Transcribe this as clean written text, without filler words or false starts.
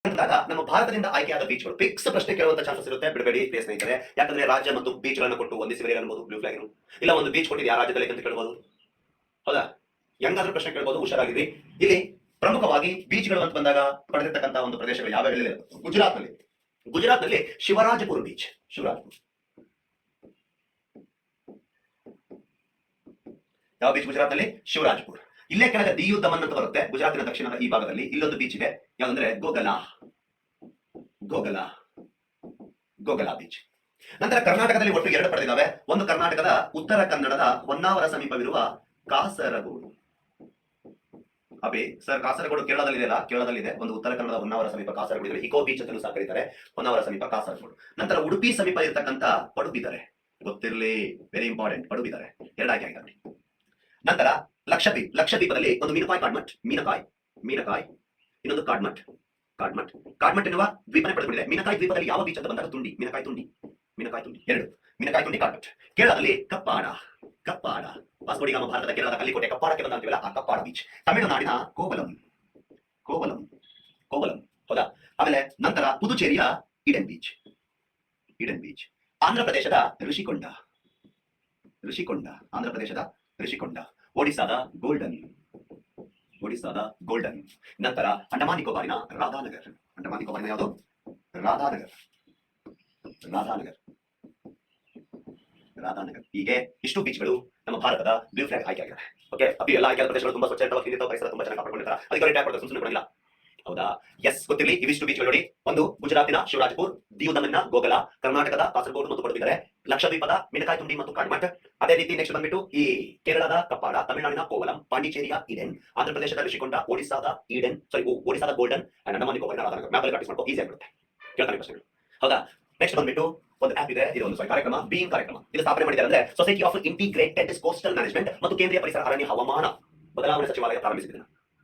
ಅಂದಾಗ ನಮ್ಮ ಭಾರತದಿಂದ ಆಯ್ಕೆಯಾದ ಬೀಚ್ಗಳು ಫಿಕ್ಸ್ ಪ್ರಶ್ನೆ ಕೇಳುವಂತ ಚಾನ್ಸಸ್ ಇರುತ್ತೆ, ಬಿಡಬೇಡಿ ಪ್ರಿಯ ಸ್ನೇಹಿತರೆ. ಯಾಕಂದ್ರೆ ರಾಜ್ಯ ಮತ್ತು ಬೀಚ್ಗಳನ್ನು ಕೊಟ್ಟು ಒಂದಿಸಿ ಅನ್ಬೋದು ಬ್ಲೂ ಫ್ಲಾಗ್ ಇಲ್ಲ ಒಂದು ಬೀಚ್ ಕೊಟ್ಟಿದ್ದು ಯಾವ ರಾಜ್ಯದಲ್ಲಿ ಅಂತ ಕೇಳಬಹುದು. ಹೌದಾ? ಹೆಂಗಾದ್ರೂ ಪ್ರಶ್ನೆ ಕೇಳಬಹುದು, ಹುಷಾರಾಗಿರಿ. ಇಲ್ಲಿ ಪ್ರಮುಖವಾಗಿ ಬೀಚ್ಗಳು ಅಂತ ಬಂದಾಗ ಪಡೆದಿರ್ತಕ್ಕಂಥ ಒಂದು ಪ್ರದೇಶಗಳು ಯಾವ್ಯಾವ? ಗುಜರಾತ್ನಲ್ಲಿ ಶಿವರಾಜಪುರ್ ಬೀಚ್. ಶಿವರಾಜಪುರ್ ಯಾವ ಬೀಚ್? ಗುಜರಾತ್ನಲ್ಲಿ ಶಿವರಾಜಪುರ್. ಇಲ್ಲೇ ಕೆಳಗೆ ದಿಯು ದಮನ್ ಅಂತ ಬರುತ್ತೆ, ಗುಜರಾತಿನ ದಕ್ಷಿಣದ ಈ ಭಾಗದಲ್ಲಿ. ಇಲ್ಲೊಂದು ಬೀಚ್ ಇದೆ, ಯಾವಂದ್ರೆ ಗೋಗಲಾ. ಗೋಗಲಾ ಗೋಗಲಾ ಬೀಚ್. ನಂತರ ಕರ್ನಾಟಕದಲ್ಲಿ ಒಟ್ಟು 2 ಪಡೆದಿದ್ದಾವೆ. ಒಂದು ಕರ್ನಾಟಕದ ಉತ್ತರ ಕನ್ನಡದ ಹೊನ್ನಾವರ ಸಮೀಪವಿರುವ ಕಾಸರಗೋಡು. ಅಬೇ ಸರ್, ಕಾಸರಗೋಡು ಕೇರಳದಲ್ಲಿದೆಯಲ್ಲ? ಕೇರಳದಲ್ಲಿದೆ. ಒಂದು ಉತ್ತರ ಕನ್ನಡದ ಹೊನ್ನಾವರ ಸಮೀಪ ಕಾಸರಗೋಡು. ಇಕೋ ಬೀಚ್ ಅಂತ ಸಹ ಕರೀತಾರೆ, ಹೊನ್ನಾವರ ಸಮೀಪ ಕಾಸರಗೋಡು. ನಂತರ ಉಡುಪಿ ಸಮೀಪ ಇರತಕ್ಕಂತ ಪಡುಬಿದರೆ, ಗೊತ್ತಿರಲಿ, ವೆರಿ ಇಂಪಾರ್ಟೆಂಟ್. ಪಡುಬಿದರೆ 2 ಆಯ್ಕೆ ಆಗಿದ್ದಾವೆ. ನಂತರ ಲಕ್ಷದ್ವೀಪ್. ಲಕ್ಷದ್ವೀಪದಲ್ಲಿ ಒಂದು ಮೀನಕಾಯಿ ಕಾಡ್ಮಟ್, ಮೀನಕಾಯಿ ಇನ್ನೊಂದು ಕಾಡ್ಮಟ್. ಕಾಡ್ಮಟ್ ಎನ್ನುವ ದ್ವೀಪನೇ ಪಡೆದುಕೊಂಡಿದೆ. ಮೀನಕಾಯಿ ದ್ವೀಪದಲ್ಲಿ ಯಾವ ಬೀಚ್ ಅಂತ ಬಂದಾಗ ತುಂಡಿ, ಮೀನಕಾಯಿ ತುಂಡಿ 2. ಮೀನಕಾಯಿ ತುಂಡಿ, ಕಾಡ್ಮಟ್. ಕೇರಳದಲ್ಲಿ ಕಪ್ಪಾಡ. ವಾಸ್ಕೋಡಿಗಾಮ ಭಾರತದ ಕೇರಳದ ಕಲ್ಲಿಕೋಟೆ ಕಪ್ಪಾಡಕ್ಕೆ ಬಂದ ಅಂತೀವಲ್ಲ, ಆ ಕಪ್ಪಾಡ ಬೀಚ್. ತಮಿಳುನಾಡಿನ ಕೋವಲಂ. ಹೌದಾ? ಆಮೇಲೆ ನಂತರ ಪುದುಚೇರಿಯ ಇಡನ್ ಬೀಚ್. ಆಂಧ್ರ ಪ್ರದೇಶದ ಋಷಿಕೊಂಡ. ಒಡಿಸಾದ ಗೋಲ್ಡನ್. ನಂತರ ಅಂಡಮಾನ್ ನಿಕೋಬಾರಿನ ರಾಧಾನಗರ್. ಯಾವುದು? ರಾಧಾನಗರ್. ಹೀಗೆ ಇಷ್ಟು ಬೀಚ್ಗಳು ನಮ್ಮ ಭಾರತದ ಬ್ಲೂ ಫ್ಲಾಗ್ ಆಯ್ಕೆ ಆಗಿವೆ. ಓಕೆ, ಅಪ್ಪಿ ಎಲ್ಲ ಆಯ್ಕೆ ಪ್ರದೇಶಗಳು ತುಂಬಾ ಸ್ವಚ್ಛ ಪರಿಸರ ತುಂಬಾ ಚೆನ್ನಾಗಿ ಕಾಪಾಡಿಕೊಂಡಿರ್ತಾರೆ. ಅದಕ್ಕೆ ಟ್ಯಾಗ್ ಕೊಡ್ತಾರೆ, ಸುಮ್ಮನೆ ಕೊಡಲಿಲ್ಲ. ಹೌದಾ? ಎಸ್, ಗೊತ್ತಿರಲಿ. ಇವಿಷ್ಟು ಬೀಚ್ಗಳು ನೋಡಿ. ಒಂದು ಗುಜರಾತಿನ ಶಿವರಾಜಪುರ್, ದಿಯು ದಮನ್ನ ಗೋಗಲಾ, ಕರ್ನಾಟಕದ ಕಾಸರಗೋಡು ಮತ್ತು ಪಡುಬಿದರೆ, ಲಕ್ಷದ್ವೀಪದ ಮೀನಕಾಯಿ ತುಂಡಿ ಮತ್ತು ಕಾಡ್ಮಟ್. ಅದೇ ರೀತಿ ನೆಕ್ಸ್ಟ್ ಬಂದ್ಬಿಟ್ಟು ಈ ಕೇರಳದ ಕಪ್ಪಾಡ, ತಮಿಳುನಾಡಿನ ಕೋವಲಂ, ಪಾಂಡಿಚೇರಿಯ ಈಡನ್, ಆಂಧ್ರ ಪ್ರದೇಶದ ಋಷಿಕೊಂಡ, ಒಡಿಸಾದ ಗೋಲ್ಡನ್, ಅಂಡಮಾನ್ ನಿಕೋಬಾರಿನ ರಾಧಾನಗರ್. ಮ್ಯಾಪ್ ಅಲ್ಲಿ ಪ್ರಾಕ್ಟೀಸ್ ಮಾಡ್ಕೋ, ಈಸಿ ಆಗಿರುತ್ತೆ. ಕೇಳ್ತಾನೆ ಪ್ರಶ್ನೆಗಳು. ಹೌದಾ? ನೆಕ್ಸ್ಟ್ ಬಂದ್ಬಿಟ್ಟು ಒಂದು ಆಪ್ ಇದೆ, ಇದು ಒಂದು ಕಾರ್ಯಕ್ರಮ, ಬೀಯಿಂಗ್ ಕಾರ್ಯಕ್ರಮ. ಇದು ಸ್ಥಾಪನೆ ಮಾಡಿದ್ದಾರೆ ಅಂದ್ರೆ society of integrated coastal management ಮತ್ತು ಕೇಂದ್ರೀಯ ಪರಿಸರ ಅರಣ್ಯ ಹವಾಮಾನ ಬದಲಾವಣೆ ಸಚಿವಾಲಯ ಪ್ರಾರಂಭಿಸಿದೆ.